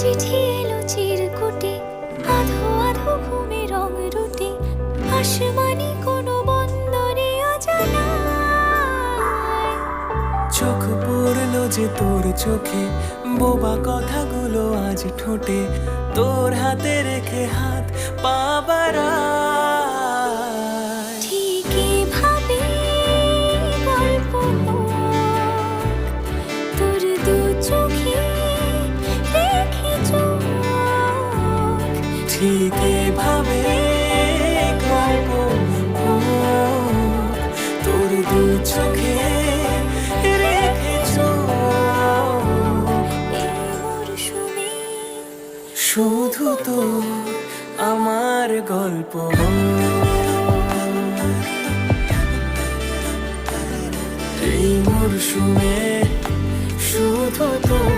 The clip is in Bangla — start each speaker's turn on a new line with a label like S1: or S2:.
S1: চিঠি এলো চিরকুটে, আধো আধো ঘুমে রং রুটে, আসমানি কোনো বন্দরে অজানায়।
S2: চোখ পড়লো যে তোর চোখে, বোবা কথাগুলো আজ ঠোঁটে, তোর হাতে রেখে হাত পা বাড়ায়।
S1: ঠিক এভাবে গল্প হোক, তোর দু চোখে রেখে চোখ।
S2: ঠিক এভাবে গল্প হোক, তোর দু চোখে রেখে চোখ।
S1: এই মরশুমে
S2: শুধু তোর আমার গল্প হোক। এই মরশুমে শুধু তোর